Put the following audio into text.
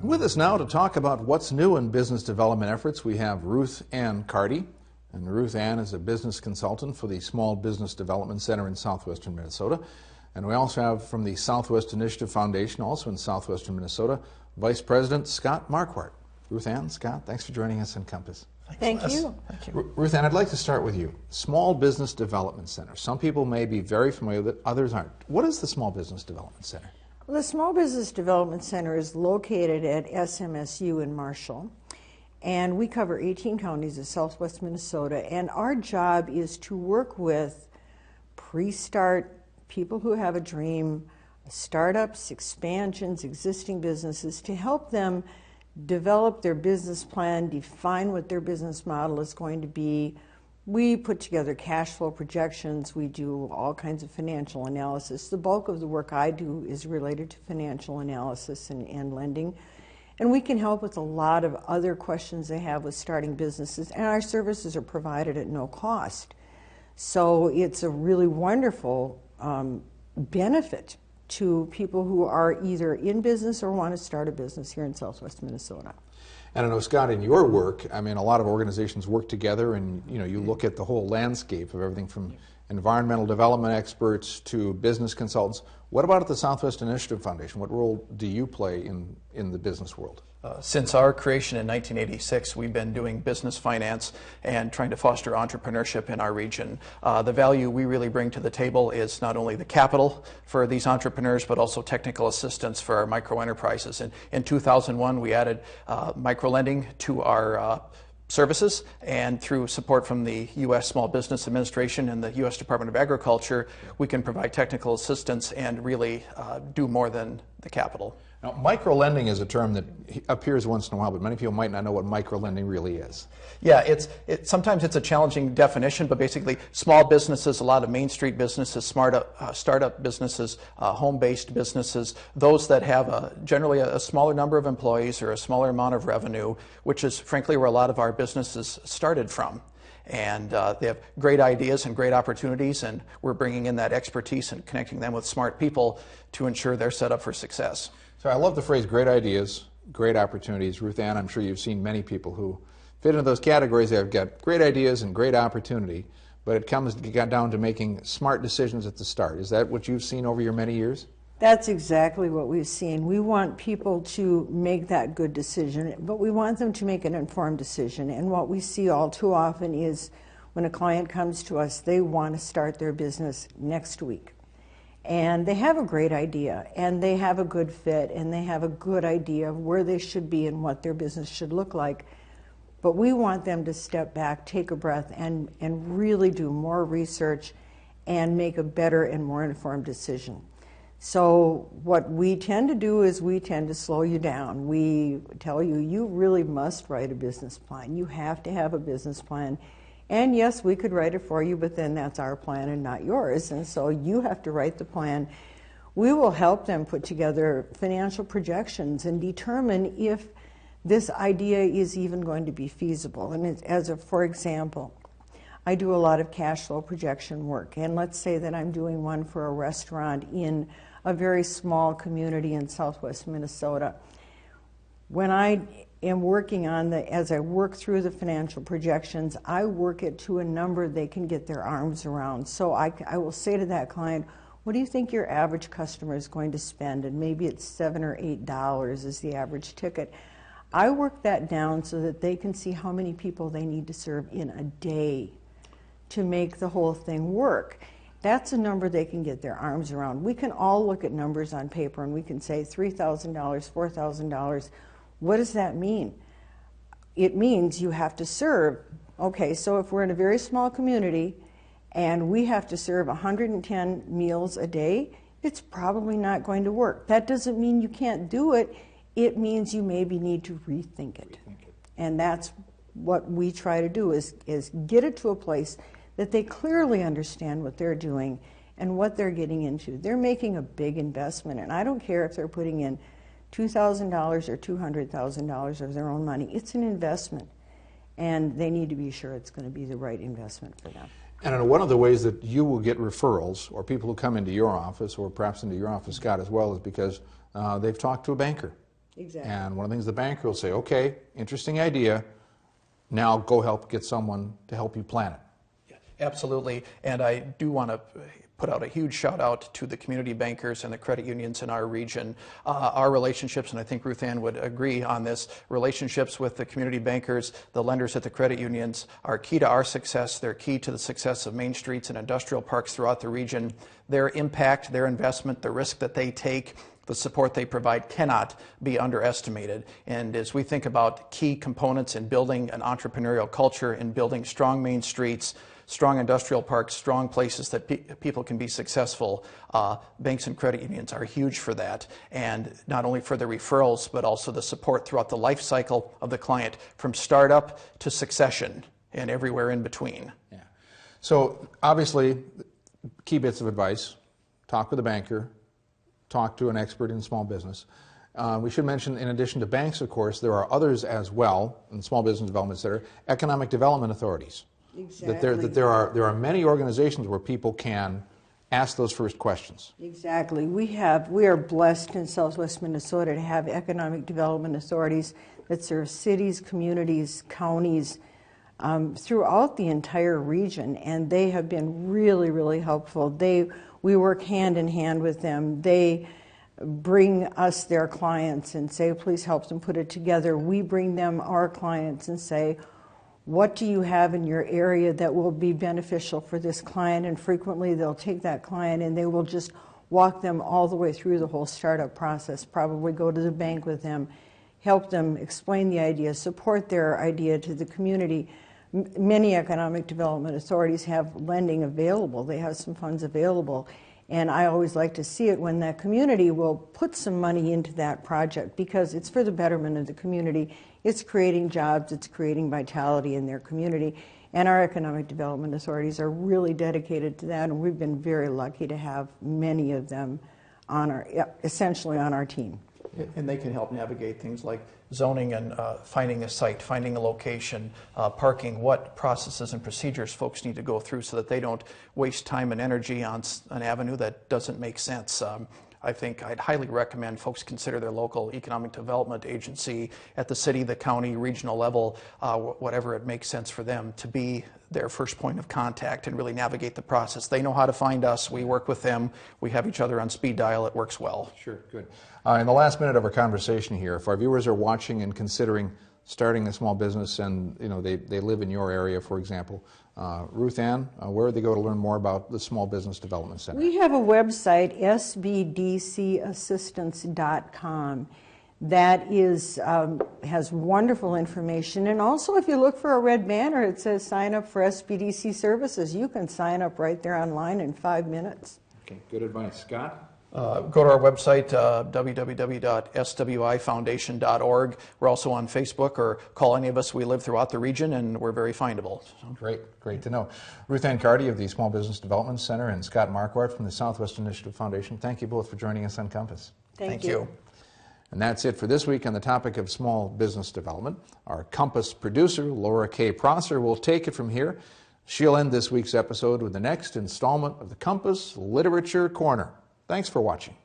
With us now to talk about what's new in business development efforts, we have Ruth Ann Carty. And Ruth Ann is a business consultant for the Small Business Development Center in southwestern Minnesota. And we also have from the Southwest Initiative Foundation, also in southwestern Minnesota, Vice President Scott Marquardt. Ruth Ann, Scott, thanks for joining us on Compass. Thank you. Ruth Ann, I'd like to start with you. Small Business Development Center. Some people may be very familiar with it, others aren't. What is the Small Business Development Center? Well, the Small Business Development Center is located at SMSU in Marshall, and we cover 18 counties of southwest Minnesota, and our job is to work with pre-start people who have a dream, startups, expansions, existing businesses, to help them develop their business plan, define what their business model is going to be. We put together cash flow projections. We do all kinds of financial analysis. The bulk of the work I do is related to financial analysis and lending. And we can help with a lot of other questions they have with starting businesses. And our services are provided at no cost. So it's a really wonderful benefit to people who are either in business or want to start a business here in southwest Minnesota. And I know, Scott, in your work, I mean, a lot of organizations work together and, you look at the whole landscape of everything from environmental development experts to business consultants. What about at the Southwest Initiative Foundation? What role do you play in the business world? Since our creation in 1986, we've been doing business finance and trying to foster entrepreneurship in our region. The value we really bring to the table is not only the capital for these entrepreneurs, but also technical assistance for our micro enterprises. And in 2001, we added micro lending to our services, and through support from the U.S. Small Business Administration and the U.S. Department of Agriculture, we can provide technical assistance and really do more than the capital. Now, micro-lending is a term that appears once in a while, but many people might not know what micro-lending really is. Yeah, sometimes it's a challenging definition, but basically small businesses, a lot of Main Street businesses, startup businesses, home-based businesses, those that have generally a smaller number of employees or a smaller amount of revenue, which is frankly where a lot of our businesses started from. And they have great ideas and great opportunities, and we're bringing in that expertise and connecting them with smart people to ensure they're set up for success. So I love the phrase great ideas, great opportunities. Ruth Ann, I'm sure you've seen many people who fit into those categories. They've got great ideas and great opportunity, but it comes down to making smart decisions at the start. Is that what you've seen over your many years? That's exactly what we've seen. We want people to make that good decision, but we want them to make an informed decision. And what we see all too often is when a client comes to us, they want to start their business next week. And they have a great idea, and they have a good fit, and they have a good idea of where they should be and what their business should look like. But we want them to step back, take a breath, and really do more research and make a better and more informed decision. So what we tend to do is we tend to slow you down. We tell you, you really must write a business plan. You have to have a business plan. And yes, we could write it for you, but then that's our plan and not yours. And so you have to write the plan. We will help them put together financial projections and determine if this idea is even going to be feasible. And for example, I do a lot of cash flow projection work. And let's say that I'm doing one for a restaurant in a very small community in southwest Minnesota. When I am working on as I work through the financial projections, I work it to a number they can get their arms around. So I will say to that client, what do you think your average customer is going to spend? And maybe it's $7 or $8 is the average ticket. I work that down so that they can see how many people they need to serve in a day to make the whole thing work. That's a number they can get their arms around. We can all look at numbers on paper and we can say $3,000, $4,000. What does that mean? It means you have to serve. Okay, so if we're in a very small community and we have to serve 110 meals a day, it's probably not going to work. That doesn't mean you can't do it. It means you maybe need to rethink it. And that's what we try to do is get it to a place that they clearly understand what they're doing and what they're getting into. They're making a big investment, and I don't care if they're putting in $2,000 or $200,000 of their own money. It's an investment, and they need to be sure it's going to be the right investment for them. And I know one of the ways that you will get referrals, or people who come into your office, or perhaps into your office, Scott, as well, is because they've talked to a banker. Exactly. And one of the things the banker will say, okay, interesting idea, now go help get someone to help you plan it. Yeah, absolutely. And I do want to put out a huge shout out to the community bankers and the credit unions in our region. Our relationships, and I think Ruth Ann would agree on this, relationships with the community bankers, the lenders at the credit unions are key to our success. They're key to the success of main streets and industrial parks throughout the region. Their impact, their investment, the risk that they take, the support they provide cannot be underestimated. And as we think about key components in building an entrepreneurial culture, in building strong main streets, strong industrial parks, strong places that people can be successful, banks and credit unions are huge for that. And not only for the referrals, but also the support throughout the life cycle of the client, from startup to succession and everywhere in between. Yeah. So obviously, key bits of advice: talk with a banker, talk to an expert in small business. We should mention, in addition to banks, of course, there are others as well in small business development center, economic development authorities. Exactly. That there are many organizations where people can ask those first questions. Exactly. We are blessed in Southwest Minnesota to have economic development authorities that serve cities, communities, counties, throughout the entire region, and they have been really, really helpful. We work hand in hand with them. They bring us their clients and say, please help them put it together. We bring them our clients and say, what do you have in your area that will be beneficial for this client? And frequently they'll take that client and they will just walk them all the way through the whole startup process, probably go to the bank with them, help them explain the idea, support their idea to the community. Many economic development authorities have lending available. They have some funds available. And I always like to see it when that community will put some money into that project, because it's for the betterment of the community. It's creating jobs, it's creating vitality in their community. And our economic development authorities are really dedicated to that, and we've been very lucky to have many of them essentially on our team. And they can help navigate things like zoning and finding a site, finding a location, parking, what processes and procedures folks need to go through so that they don't waste time and energy on an avenue that doesn't make sense. I think I'd highly recommend folks consider their local economic development agency at the city, the county, regional level, whatever it makes sense for them, to be their first point of contact and really navigate the process. They know how to find us. We work with them. We have each other on speed dial. It works well. Sure, good. In the last minute of our conversation here, if our viewers are watching and considering starting a small business and they live in your area, for example, Ruth Ann, where would they go to learn more about the Small Business Development Center? We have a website, sbdcassistance.com. That has wonderful information. And also, if you look for a red banner, it says sign up for SBDC services. You can sign up right there online in 5 minutes. Okay, good advice. Scott? Go to our website, www.swifoundation.org. We're also on Facebook, or call any of us. We live throughout the region, and we're very findable. Great to know. Ruth Ann Carty of the Small Business Development Center and Scott Marquardt from the Southwest Initiative Foundation, thank you both for joining us on Compass. Thank you. And that's it for this week on the topic of small business development. Our Compass producer, Laura K. Prosser, will take it from here. She'll end this week's episode with the next installment of the Compass Literature Corner. Thanks for watching.